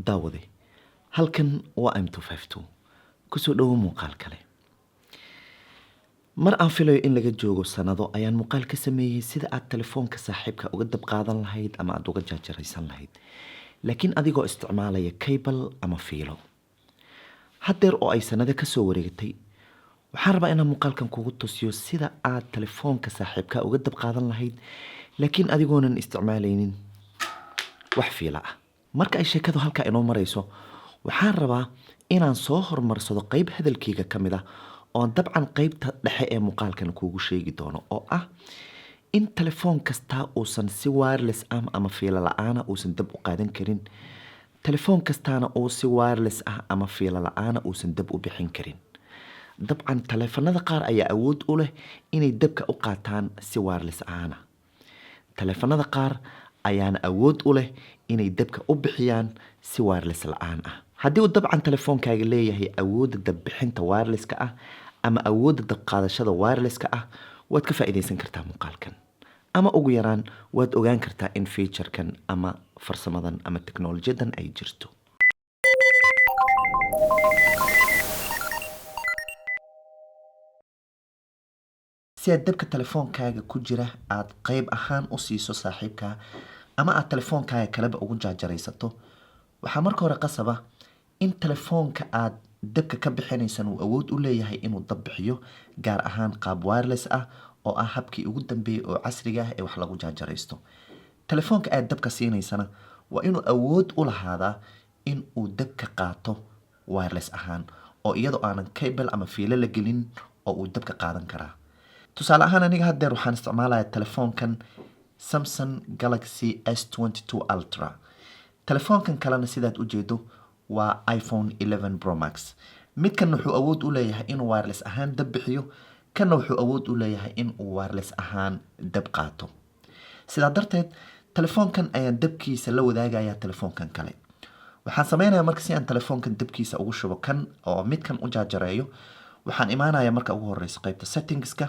daawade halkan waa M252 kusoo dhawo muuqaal kale mar aan filayo in laga joogo sanado ayaan muuqaal ka sameeyay sida aad telefoonka saaxiibka uga dab qaadan lahayd ama aad uga jaajaraysan lahayd laakiin adigoo isticmaalaya cable ama fiilo haddeer oo ay sanado ka soo wareegtay waxaan rabaa inaan muuqaalkan kugu tusiyo sida aad telefoonka saaxiibka uga dab qaadan lahayd laakiin adigoonan isticmaalaynin wax fiila ah marka ay sheekadu halka inoo marayso waxaan rabaa inaan soo hormarsado qayb hadalkayga ka mid ah oo dabcan qaybta dhexe ee muuqaalkan kuugu sheegi doono oo ah in telefoon kasta uusan si wireless ah ama fiilo la'aana uusan dab u qaadan karin telefoon kastaana uu si wireless ah ama fiilo la'aana uusan dab u bixin karin dabcan taleefanada qaar ayaa awood u leh inay dabka u qaataan si wireless ahaana taleefanada qaar ayaana awood u leh inay dabka u bixiyaan si wireless la'aan ah haddii uu dabcan telefoonkaaga leeyahay awoodda dab bixinta wirelesska ah ama awoodda dab qaadashada wirelesska ah waad ka faa'iidaysan kartaa muuqaalkan ama ugu yaraan waad ogaan kartaa in featurekan ama farsamadan ama teknolojiyadan ay jirto si aad dabka telefoonkaaga ku jira aad qayb ahaan u siiso saaxiibkaa ama aad telefoonkaaga kaleba ugu jaajaraysato waxaa marka hore qasaba in telefoonka aad dabka ka bixinaysan uu awood u leeyahay inuu dab bixiyo gaar ahaan qaab wireless ah oo ah habkii ugu dambeeyay oo casriga ah ee wax lagu jaajaraysto telefoonka aad dabka siinaysana waa inuu awood u lahaadaa in uu dabka qaato wireless ahaan oo iyadoo aanan cable ama fiilo la gelin oo uu dabka qaadan karaa tusaale ahaan aniga haddeer waxaan isticmaalayaa telefoonkan Samsung Galaxy S22 Ultra telefoonkan kalena sidaad u jeedo waa iPhone 11 Pro Max midkan wuxuu awood u leeyahay inuu wireless ahaan dab bixiyo kana wuxuu awood u leeyahay inuu wireless ahaan dab qaato sidaa darteed telefoonkan ayaan dabkiisa la wadaagayaa telefoonkan kale waxaan sameynayaa marka si aan telefoonkan dabkiisa ugu shubo kan oo midkan u jaajareeyo waxaan imaanayaa marka ugu horeysa qaybta settingska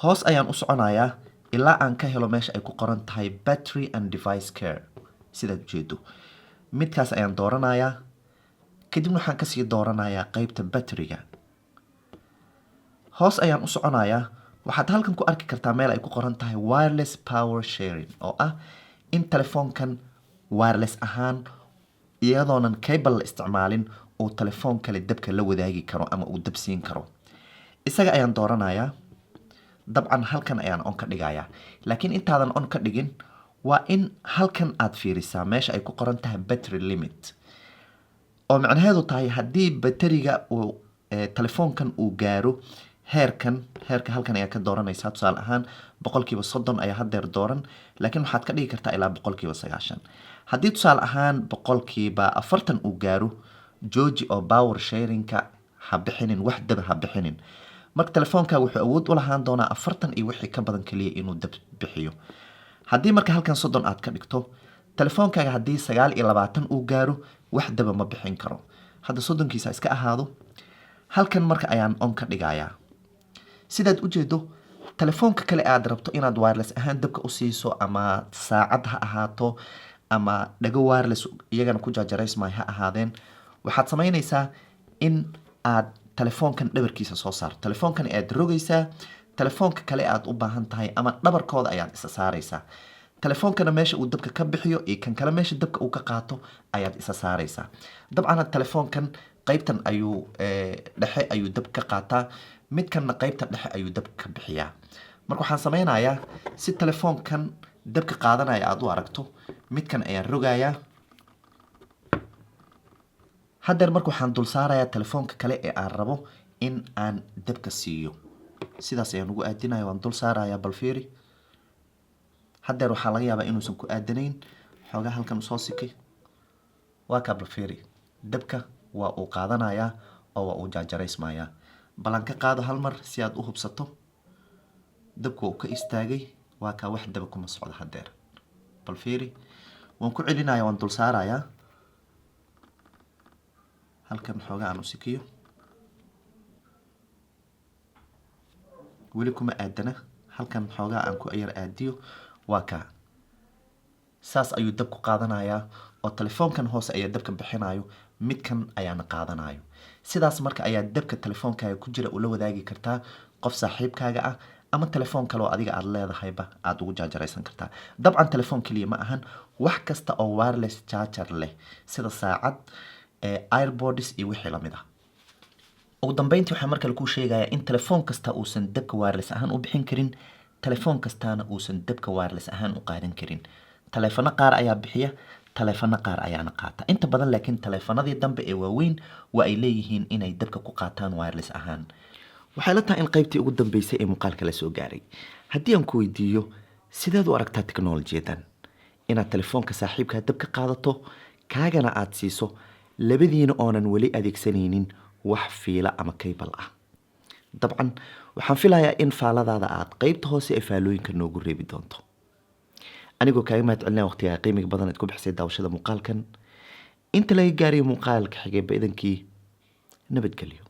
hoos ayaan u soconayaa ilaa aan ka helo meesha ay ku qoran tahay battery and device care sidaad ujeedo midkaas ayaan dooranayaa kadibna waxaan kasii dooranayaa qaybta batteriga hoos ayaan u soconayaa waxaad halkan ku arki kartaa meel ay ku qoran tahay wireless power sharing oo ah in telefoonkan wireless ahaan iyadoonan cable la isticmaalin uu telefoon kale dabka la wadaagi karo ama uu dab siin karo isaga ayaan dooranayaa dabcan halkan ayaan on ka dhigayaa laakiin intaadan on ka dhigin waa in halkan aad fiirisaa meesha ay ku qoran tahay battery limit oo macnaheedu tahay haddii batteriga uu telefoonkan uu gaaro heerka halkan ayaa ka dooranaysaa tusaale ahaan 30% ayaa haddeer dooran laakiin waxaad ka dhigi kartaa ilaa 90% haddii tusaale ahaan 40% uu gaaro jooji oo power sharingka ha bixinin wax daba ha bixinin marka telefoonkaaga wuxuu awood u lahaan doonaa 40 iyo wixii ka badan kaliya inuu dab bixiyo haddii marka halkan 30 aad ka dhigto telefoonkaaga haddii 29 uu gaaro wax daba ma bixin karo hadda 30kiisa iska ahaado halkan marka ayaan on ka dhigayaa sidaad u jeedo telefoonka kale aad rabto inaad wireless ahaan dabka u siiso ama saacad ha ahaato ama dhago wireless iyagana ku jaajaraysmay ha ahaadeen waxaad samaynaysaa in aad telefoonkan dhabarkiisa soo saarto telefoonkan aad rogaysaa telefoonka kale aad u baahan tahay ama dhabarkooda ayaad isa saaraysaa telefoonkana meesha uu dabka ka bixiyo iyo kan kale meesha dabka uu ka qaato ayaad isa saaraysaa dabcan telefoonkan qaybtan ayuu dhexe ayuu dab ka qaataa midkanna qaybta dhexe ayuu dab ka bixiyaa marka waxaan sameynayaa si telefoonkan dabka qaadanaya aad u aragto midkan ayaan rogayaa haddeer marka waxaan dul saarayaa telefoonka kale ee aan rabo in aan dabka siiyo sidaas ayaan ugu aadinaya waan dul saarayaa bal fiiri haddeer waxaa laga yaabaa inuusan ku aadanayn xoogaa halkan usoo sikay waa kaa bal fiiri dabka waa uu qaadanayaa oo waa uu jaajaraysmayaa balan ka qaado hal mar si aad u hubsato dabka uu ka istaagay waa kaa wax daba kuma socdo haddeer bal fiiri waan ku celinayaa waan dul saarayaa halkan xoogaa aan u sikiyo weli kuma aadana halkan xoogaa aan ku yar aadiyo waa kaa saas ayuu dab ku qaadanayaa oo telefoonkan hoose ayaa dabka bixinayo midkan ayaana qaadanayo sidaas marka ayaa dabka telefoonkaaga ku jira ula wadaagi kartaa qof saaxiibkaaga ah ama telefoon kale oo adiga aad leedahayba aad ugu jaajaraysan kartaa dabcan telefoon kaliya ma ahan wax kasta oo wireless charger leh sida saacad airpods iyo wixii lamid ah ugu dambeyntii waxaa markale kuu sheegayaa in telefoon kasta uusan dabka wireless ahaan u bixin karin telefoon kastaana uusan dabka wireless ahaan u qaadan karin telefono qaar ayaa bixiya telefono qaar ayaana qaata inta badan laakiin telefonadii dambe ee waaweyn waa ay leeyihiin inay dabka ku qaataan wireless ahaan waxay la tahay in qaybtii ugu dambeysay ee muuqaalka la soo gaaray haddii aan ku weydiiyo sideed u aragtaa teknolojiyadan inaad telefoonka saaxiibkaa dab ka qaadato kaagana aad siiso labadiina oonan weli adeegsanaynin wax fiila ama cable ah dabcan waxaan filayaa in faaladaada aad qaybta hoose ee faalooyinka noogu reebi doonto anigoo kaaga mahadcelinaya waqtiga qiimiga badan aad ku bixisay daawashada muuqaalkan inta laga gaarayo muuqaalka xigay baidankii nabadgelyo